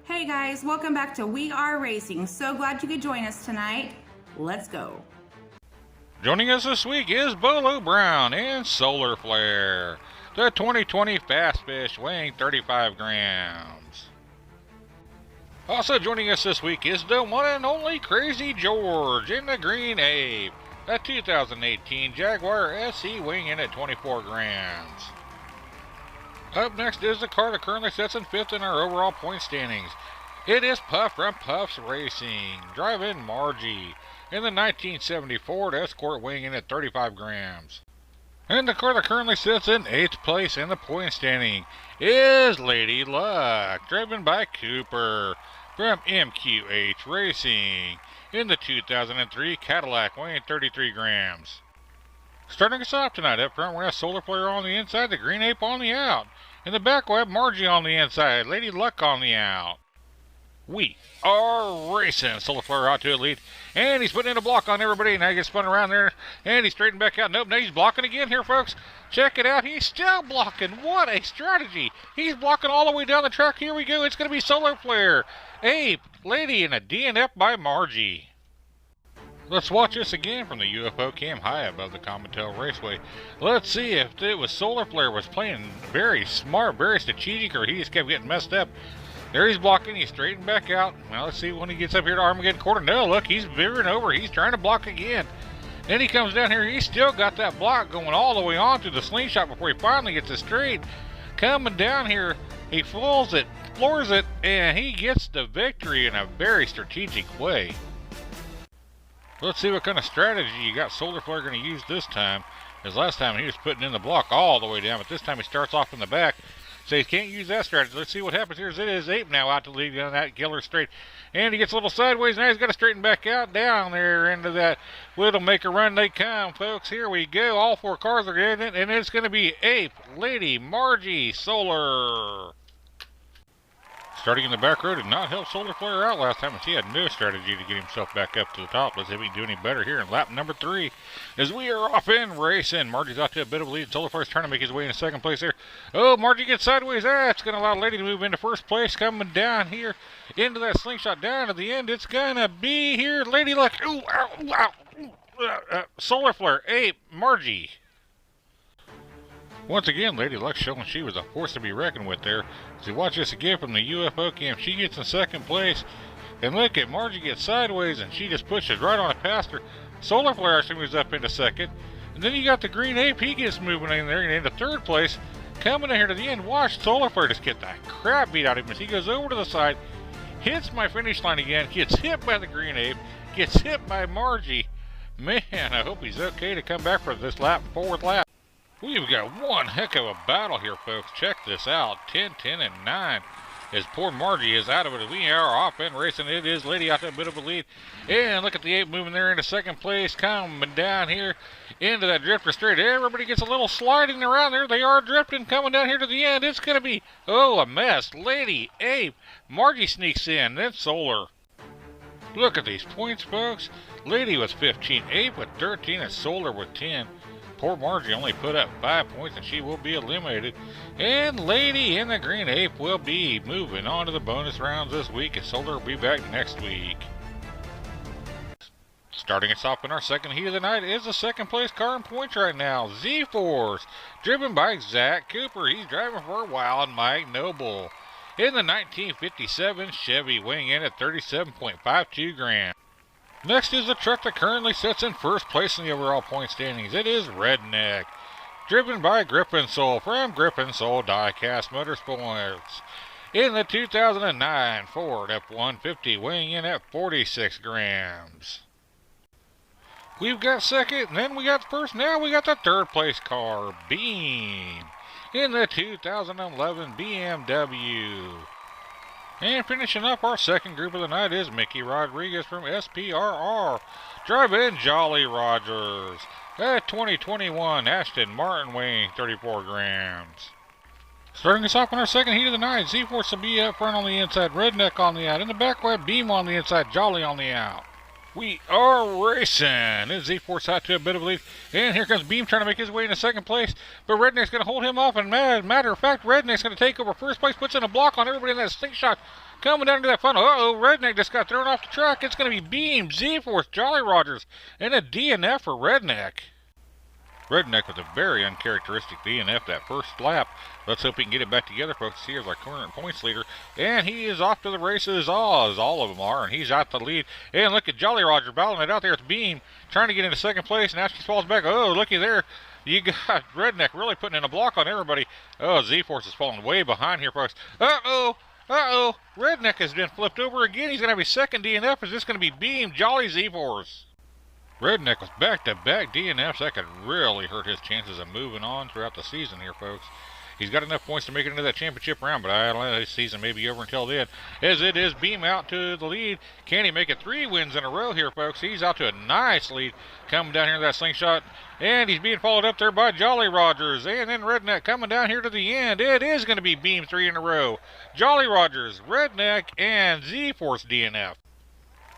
Hey guys, welcome back to W.A.R. Racing. So glad you could join us tonight. Let's go. Joining us this week is Bolo Brown and Solar Flare, the 2020 Fast Fish weighing 35 grams. Also joining us this week is the one and only Crazy George in the Green Ape, a 2018 Jaguar SE weighing in at 24 grams. Up next is the car that currently sits in 5th in our overall point standings. It is Puff from Puff's Racing, driving Margie, in the 1970 Ford Escort weighing in at 35 grams. And the car that currently sits in 8th place in the point standing is Lady Luck, driven by Cooper from MQH Racing, in the 2003 Cadillac weighing 33 grams. Starting us off tonight, up front we have Solar Flare on the inside, the Green Ape on the out. In the back we have Margie on the inside, Lady Luck on the out. We are racing. Solar Flare out to a lead, and he's putting in a block on everybody. Now he gets spun around there, and he's straightened back out. Nope, now he's blocking again here, folks. Check it out. He's still blocking. What a strategy. He's blocking all the way down the track. Here we go. It's going to be Solar Flare, Ape, Lady, and a DNF by Margie. Let's watch this again from the UFO cam high above the Comintel Raceway. Let's see if it was Solar Flare was playing very smart, very strategic, or he just kept getting messed up. There he's blocking, he's straightened back out. Now let's see when he gets up here to Armageddon Quarter. No, look, he's veering over, he's trying to block again. Then he comes down here, he's still got that block going all the way on through the slingshot before he finally gets it straight. Coming down here, he floors it, and he gets the victory in a very strategic way. Let's see what kind of strategy you got Solar Flare going to use this time. As last time he was putting in the block all the way down, but this time he starts off in the back. So he can't use that strategy. Let's see what happens here. It is Ape now out to lead on that killer straight. And he gets a little sideways. Now he's got to straighten back out down there into that Widowmaker run. They come, folks. Here we go. All 4 cars are in it. And it's going to be Ape, Lady, Margie, Solar. Starting in the back row did not help Solar Flare out last time, as he had no strategy to get himself back up to the top. Let's see if he can do any better here in lap number 3. As we are off in racing, Margie's out to a bit of a lead. Solar Flare's trying to make his way into 2nd place there. Oh, Margie gets sideways. That's going to allow Lady to move into 1st place. Coming down here into that slingshot down to the end. It's going to be here. Lady Luck. Ooh, ow, ow. Solar Flare, Ape, Margie. Once again, Lady Luck showing she was a force to be reckoned with there. As you watch this again from the UFO cam, she gets in 2nd place. And look at Margie gets sideways, and she just pushes right on it past her. Solar Flare actually moves up into 2nd. And then you got the Green Ape, he gets moving in there and into 3rd place. Coming in here to the end, watch Solar Flare just get that crap beat out of him as he goes over to the side, hits my finish line again, gets hit by the Green Ape, gets hit by Margie. Man, I hope he's okay to come back for this lap, 4th lap. We've got one heck of a battle here, folks. Check this out. 10, 10, and 9. As poor Margie is out of it. We are off in racing. It is Lady out to a bit of a lead. And look at the Ape moving there into 2nd place. Coming down here into that drifter straight. Everybody gets a little sliding around there. They are drifting. Coming down here to the end. It's going to be, oh, a mess. Lady, Ape. Margie sneaks in. Then Solar. Look at these points, folks. Lady with 15. Ape with 13. And Solar with 10. Poor Margie only put up 5 points and she will be eliminated. And Lady and the Green Ape will be moving on to the bonus rounds this week, and Solar will be back next week. Starting us off in our 2nd heat of the night is the 2nd place car in points right now, Z-Force, driven by Zach Cooper. He's driving for Wild Mike Noble in the 1957 Chevy, weighing in at 37.52 grams. Next is the truck that currently sits in 1st place in the overall point standings. It is Redneck, driven by Griffin Soul from Griffin Soul Diecast Motorsports in the 2009 Ford F-150, weighing in at 46 grams. We've got 2nd, and then we got 1st. Now we got the 3rd place car, Beam, in the 2011 BMW. And finishing up our 2nd group of the night is Mickey Rodriguez from SPRR, driving Jolly Rogers, a 2021 Aston Martin weighing 34 grams. Starting us off on our 2nd heat of the night, Z-Force will be up front on the inside, Redneck on the out. In the back we have Beam on the inside, Jolly on the out. We are racing. And Z-Force out to a bit of a lead. And here comes Beam trying to make his way into 2nd place. But Redneck's going to hold him off. And matter of fact, Redneck's going to take over 1st place. Puts in a block on everybody in that slingshot. Coming down to that final. Uh-oh, Redneck just got thrown off the track. It's going to be Beam, Z-Force, Jolly Rogers, and a DNF for Redneck. Redneck with a very uncharacteristic DNF that first lap. Let's hope he can get it back together, folks. Here's our current points leader. And he is off to the races, as all of them are. And he's out the lead. And look at Jolly Roger battling it out there. It's Beam trying to get into second place. Now she falls back. Oh, looky there. You got Redneck really putting in a block on everybody. Oh, Z-Force is falling way behind here, folks. Uh-oh. Uh-oh. Redneck has been flipped over again. He's going to have his second DNF. Is this going to be Beam, Jolly, Z-Force? Redneck with back-to-back DNFs. That could really hurt his chances of moving on throughout the season here, folks. He's got enough points to make it into that championship round, but I don't know, his season may be over until then. As it is Beam out to the lead. Can he make it 3 wins in a row here, folks? He's out to a nice lead coming down here to that slingshot. And he's being followed up there by Jolly Rogers. And then Redneck coming down here to the end. It is going to be Beam 3 in a row. Jolly Rogers, Redneck, and Z-Force DNF.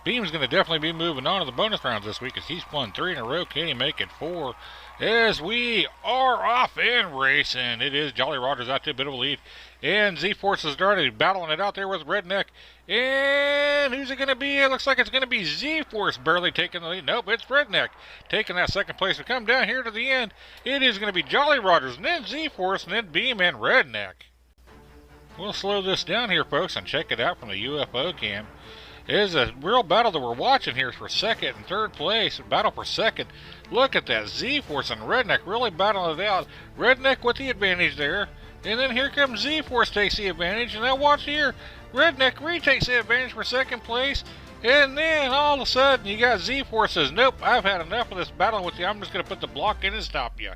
Beam's going to definitely be moving on to the bonus rounds this week as he's won 3 in a row. Can he make it 4? As we are off and racing. It is Jolly Rogers out to a bit of a lead. And Z-Force is started battling it out there with Redneck. And who's it going to be? It looks like it's going to be Z-Force barely taking the lead. Nope, it's Redneck taking that second place. We come down here to the end. It is going to be Jolly Rogers, and then Z-Force, and then Beam and Redneck. We'll slow this down here, folks, and check it out from the UFO cam. It is a real battle that we're watching here for second and third place. Battle for second. Look at that. Z-Force and Redneck really battling it out. Redneck with the advantage there. And then here comes Z-Force takes the advantage. And now watch here. Redneck retakes the advantage for second place. And then all of a sudden you got Z-Force says, nope, I've had enough of this battle with you. I'm just going to put the block in and stop you.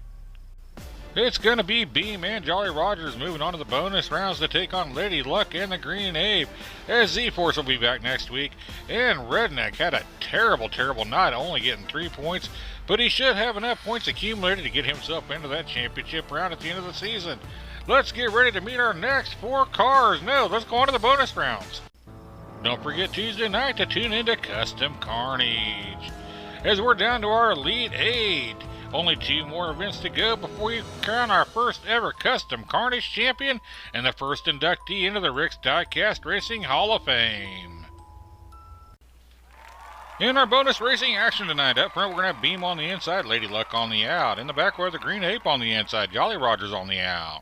It's going to be Beam and Jolly Rogers moving on to the bonus rounds to take on Lady Luck and the Green Ape. As Z-Force will be back next week. And Redneck had a terrible, terrible night, only getting 3 points. But he should have enough points accumulated to get himself into that championship round at the end of the season. Let's get ready to meet our next 4 cars. No, let's go on to the bonus rounds. Don't forget Tuesday night to tune into Custom Carnage. As we're down to our Elite 8. Only 2 more events to go before we crown our first ever Custom Carnage champion and the first inductee into the Rick's Diecast Racing Hall of Fame. In our bonus racing action tonight, up front we're going to have Beam on the inside, Lady Luck on the out. In the back we're the Green Ape on the inside, Jolly Rogers on the out.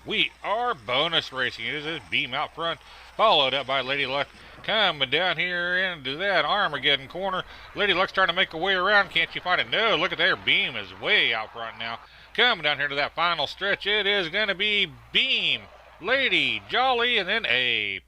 We are bonus racing. It is Beam out front, followed up by Lady Luck. Coming down here into that Armageddon corner. Lady Luck's trying to make a way around. Can't you find it? No, look at there. Beam is way out front now. Coming down here to that final stretch. It is going to be Beam, Lady, Jolly, and then Ape.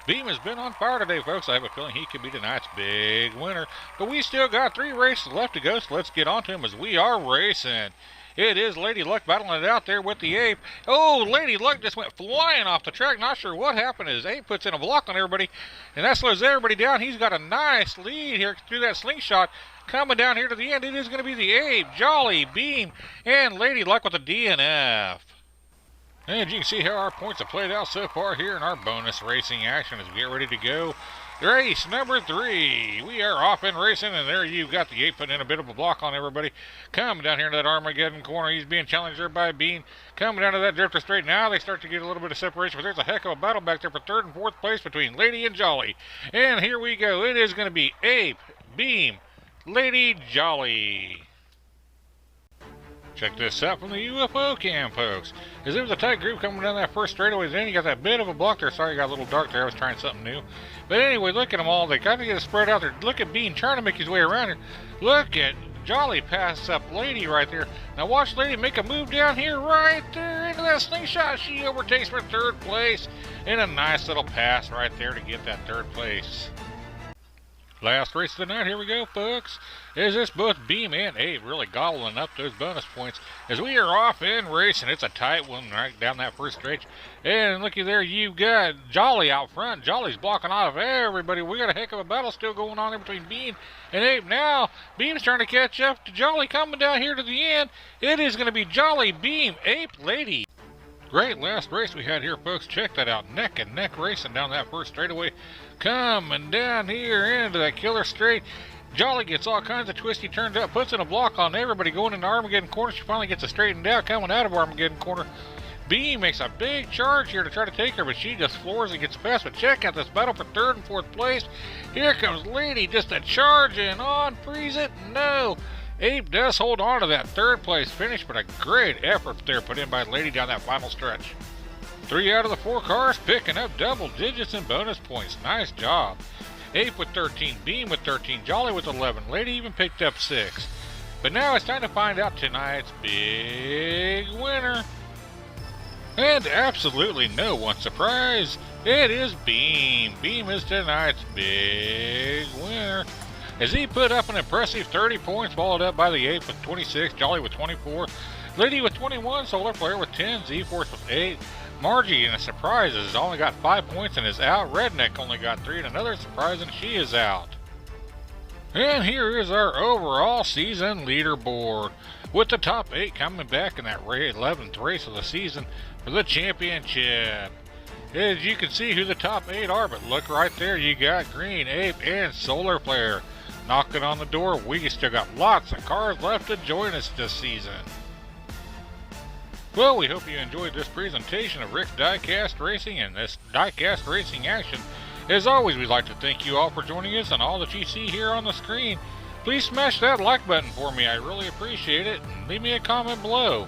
Beam has been on fire today, folks. I have a feeling he could be tonight's big winner. But we still got 3 races left to go, so let's get on to him as we are racing. It is Lady Luck battling it out there with the Ape. Oh, Lady Luck just went flying off the track. Not sure what happened. His Ape puts in a block on everybody, and that slows everybody down. He's got a nice lead here through that slingshot. Coming down here to the end, it is going to be the Ape, Jolly, Beam, and Lady Luck with a DNF. And you can see how our points have played out so far here in our bonus racing action as we get ready to go. Race number 3. We are off and racing, and there you've got the Ape putting in a bit of a block on everybody. Coming down here to that Armageddon corner. He's being challenged there by Bean. Coming down to that drifter straight. Now they start to get a little bit of separation, but there's a heck of a battle back there for 3rd and 4th place between Lady and Jolly. And here we go. It is going to be Ape, Beam, Lady, Jolly. Check this out from the UFO cam, folks. As there was a tight group coming down that first straightaway, then you got that bit of a block there. Sorry, it got a little dark there. I was trying something new. But anyway, look at them all. They got to get it spread out there. Look at Bean trying to make his way around here. Look at Jolly pass up Lady right there. Now watch Lady make a move down here right there into that slingshot. She overtakes for 3rd place. And a nice little pass right there to get that 3rd place. Last race of the night, here we go, folks. Is this both Beam and Ape really gobbling up those bonus points as we are off and racing. It's a tight one right down that first stretch. And looky there, you've got Jolly out front. Jolly's blocking off everybody. We got a heck of a battle still going on there between Beam and Ape. Now, Beam's trying to catch up to Jolly coming down here to the end. It is going to be Jolly, Beam, Ape, Lady. Great last race we had here, folks. Check that out. Neck and neck racing down that first straightaway. Coming down here into that killer straight. Jolly gets all kinds of twisty turned up, puts in a block on everybody going into Armageddon corner. She finally gets it straightened out, coming out of Armageddon corner. Beam makes a big charge here to try to take her, but she just floors and gets past. But check out this battle for 3rd and 4th place. Here comes Lady, just a charge in on, freeze it, no. Ape does hold on to that 3rd place finish, but a great effort there put in by Lady down that final stretch. 3 out of the 4 cars picking up double digits in bonus points. Nice job. Ape with 13, Beam with 13, Jolly with 11, Lady even picked up 6. But now it's time to find out tonight's big winner. And absolutely no one surprise, it is Beam. Beam is tonight's big winner, as he put up an impressive 30 points, followed up by the Ape with 26, Jolly with 24, Lady with 21, Solar Flare with 10, Z-Force with 8, Margie, in a surprise, has only got 5 points and is out. Redneck only got 3, and another surprise, and she is out. And here is our overall season leaderboard, with the top 8 coming back in that 11th race of the season for the championship. As you can see who the top 8 are, but look right there, you got Green, Ape, and Solar Flare knocking on the door. We still got lots of cars left to join us this season. Well, we hope you enjoyed this presentation of Rick's Diecast Racing and this Diecast Racing Action. As always, we'd like to thank you all for joining us and all that you see here on the screen. Please smash that like button for me, I really appreciate it, and leave me a comment below.